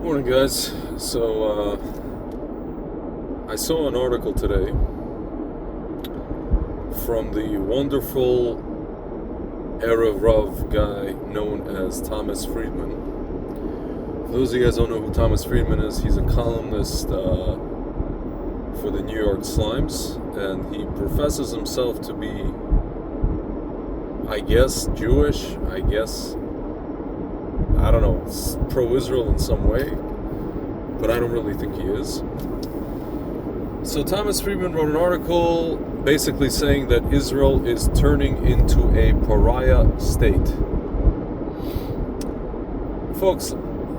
Morning, guys. So, I saw an article today from the wonderful Erev Rav guy known as Thomas Friedman. For those of you guys who don't know who Thomas Friedman is, he's a columnist for the New York Slimes, and he professes himself to be, I guess, Jewish, I don't know, pro-Israel in some way, but I don't really think he is. So Thomas Friedman wrote an article basically saying that Israel is turning into a pariah state. Folks,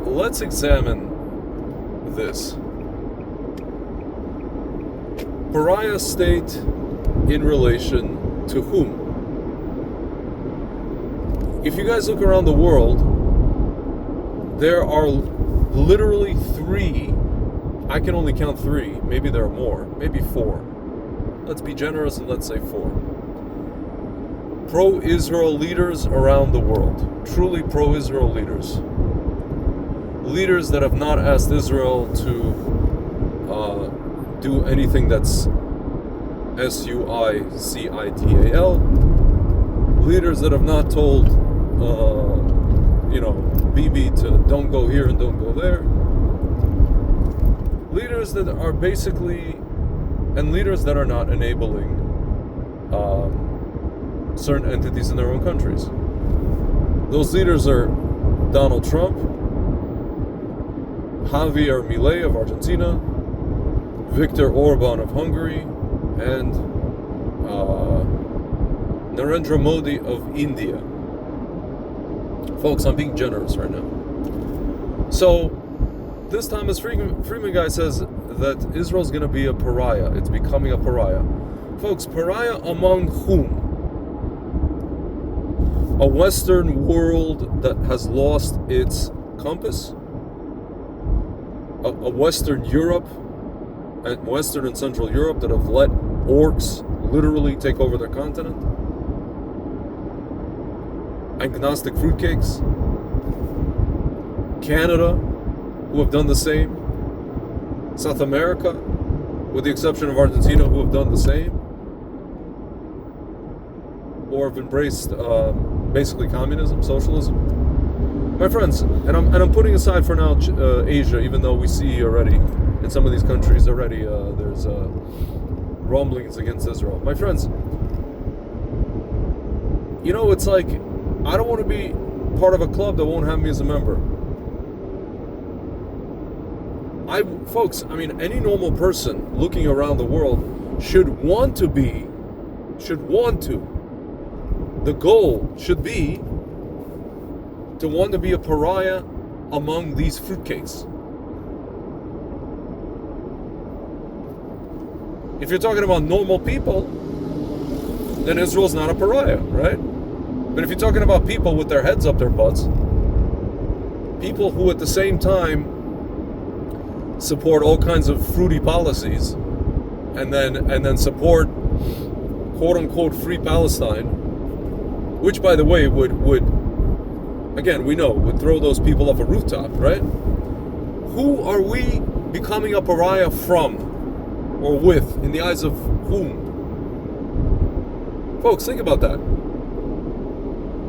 let's examine this. Pariah state in relation to whom? If you guys look around the world, there are literally three, I can only count three, maybe there are more, maybe four. Let's be generous and let's say four. Pro-Israel leaders around the world, truly pro-Israel leaders. Leaders that have not asked Israel to do anything that's suicidal. Leaders that have not told Bibi to don't go here and don't go there. Leaders that are basically, and leaders that are not enabling certain entities in their own countries. Those leaders are Donald Trump, Javier Milei of Argentina, Viktor Orban of Hungary, and Narendra Modi of India. Folks, I'm being generous right now. So, this Thomas Friedman guy says that Israel's going to be a pariah. It's becoming a pariah. Folks, pariah among whom? A Western world that has lost its compass? A Western Europe, and Western and Central Europe that have let orcs literally take over their continent? Agnostic fruitcakes? Canada, who have done the same? South America, with the exception of Argentina, who have done the same? Or have embraced basically communism, socialism? My friends, and I'm putting aside for now Asia, even though we see already in some of these countries already there's rumblings against Israel. My friends, it's like, I don't want to be part of a club that won't have me as a member. Folks, any normal person looking around the world should want to. The goal should be to want to be a pariah among these fruitcakes. If you're talking about normal people, then Israel's not a pariah, right? But if you're talking about people with their heads up their butts, people who at the same time support all kinds of fruity policies, and then support quote unquote free Palestine, which by the way would again we know would throw those people off a rooftop, right? Who are we becoming a pariah from or with in the eyes of whom? Folks, think about that.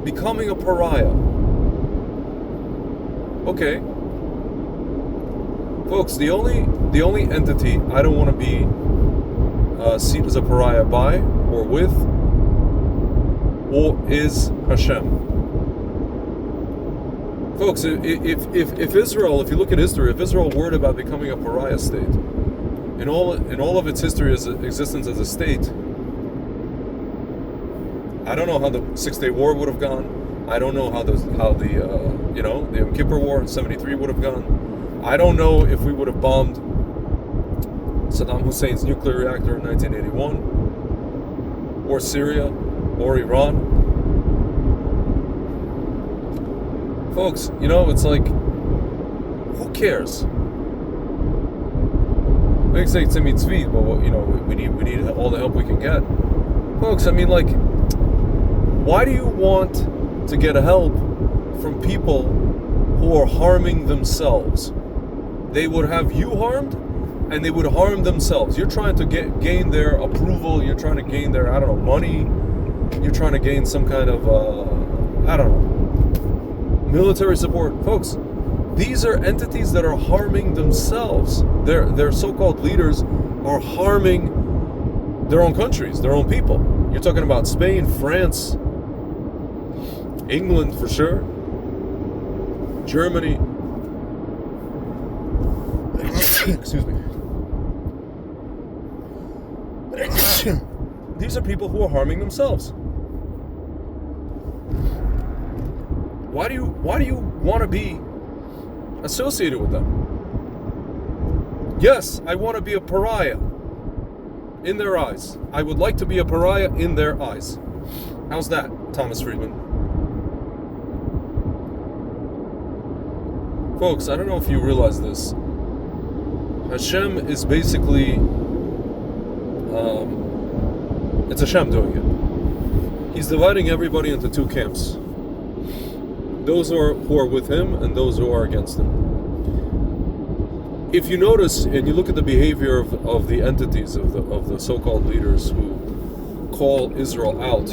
Becoming a pariah. Okay. Folks, the only entity I don't want to be seen as a pariah by or with is Hashem. Folks, if Israel, if you look at history, if Israel were about becoming a pariah state, in all of its history as existence as a state, I don't know how the 6-Day War would have gone. I don't know how the Yom Kippur War in '73 would have gone. I don't know if we would have bombed Saddam Hussein's nuclear reactor in 1981, or Syria, or Iran. Folks, it's like, who cares? They say it's a mitzvah, but we need all the help we can get. Folks, why do you want to get help from people who are harming themselves? they would have you harmed, and they would harm themselves. You're trying to gain their approval. You're trying to gain their, I don't know, money. You're trying to gain some kind of, I don't know, military support. Folks, these are entities that are harming themselves. Their so-called leaders are harming their own countries, their own people. You're talking about Spain, France, England for sure, Germany. Excuse me. These are people who are harming themselves. Why do you want to be associated with them? Yes, I want to be a pariah in their eyes. I would like to be a pariah in their eyes. How's that, Thomas Friedman? Folks, I don't know if you realize this. Hashem is basically, it's Hashem doing it. He's dividing everybody into two camps. Those who are with him and those who are against him. If you notice and you look at the behavior of the entities, of the so-called leaders who call Israel out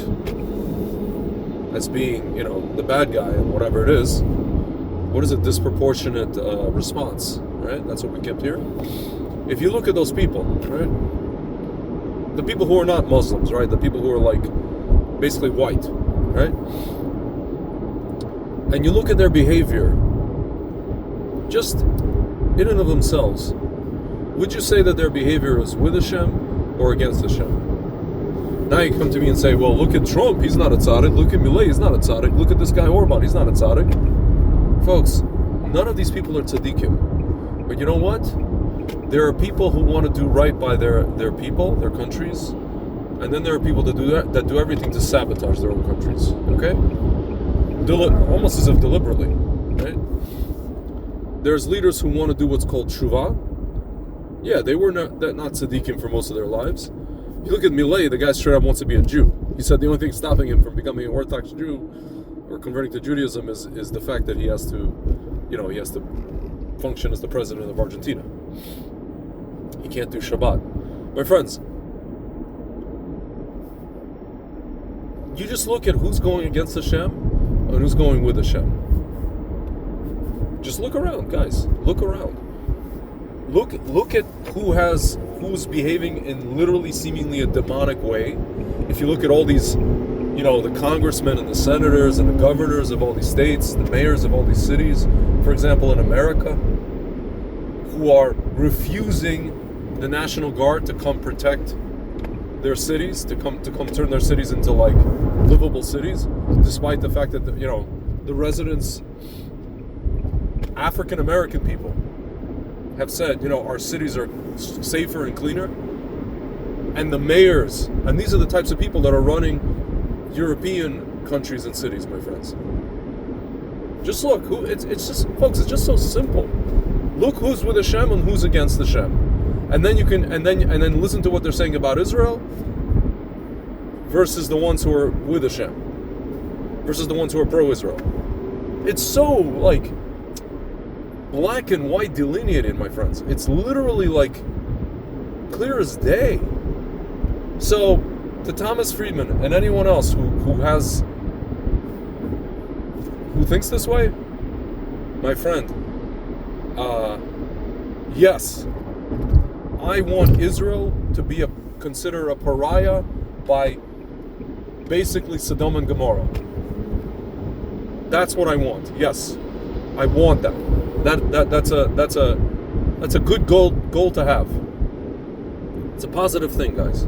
as being, the bad guy and whatever it is, what is a disproportionate response, right? That's what we kept hearing. If you look at those people, right? The people who are not Muslims, right? The people who are like basically white, right? And you look at their behavior, just in and of themselves, would you say that their behavior is with Hashem or against Hashem? Now you come to me and say, well, look at Trump, he's not a tzaddik. Look at Milei, he's not a tzaddik. Look at this guy Orban, he's not a tzaddik. Folks, none of these people are tzaddikim. But you know what? There are people who want to do right by their people, their countries, and then there are people that do everything to sabotage their own countries. Okay? Almost as if deliberately, right? There's leaders who want to do what's called tshuva. Yeah, they were not tzaddikim for most of their lives. If you look at Milei, the guy straight up wants to be a Jew. He said the only thing stopping him from becoming an Orthodox Jew or converting to Judaism is the fact that he has to function as the president of Argentina. He can't do Shabbat. My friends, you just look at who's going against Hashem and who's going with Hashem. Just look around, guys. Look around. Look at who's behaving in literally seemingly a demonic way. If you look at all these, the congressmen and the senators and the governors of all these states, the mayors of all these cities, for example, in America, who are refusing the National Guard to come protect their cities, to come turn their cities into like livable cities, despite the fact that the residents, African American people, have said, our cities are safer and cleaner. And the mayors, and these are the types of people that are running European countries and cities, my friends. Just look, it's just, folks, it's just so simple. Look who's with Hashem and who's against Hashem. And then you can, and then listen to what they're saying about Israel versus the ones who are with Hashem, versus the ones who are pro-Israel. It's so like black and white delineated, my friends. It's literally like clear as day. So to Thomas Friedman and anyone else who thinks this way, my friend, yes, I want Israel to be considered a pariah by basically Sodom and Gomorrah. That's what I want. Yes, I want that. That's a good goal to have. It's a positive thing, guys.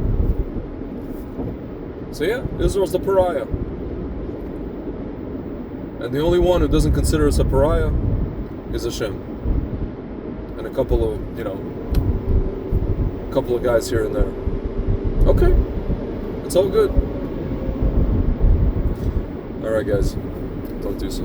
So yeah, Israel's the pariah. And the only one who doesn't consider us a pariah is Hashem. And a couple of guys here and there. Okay. It's all good. Alright guys. Talk to you soon.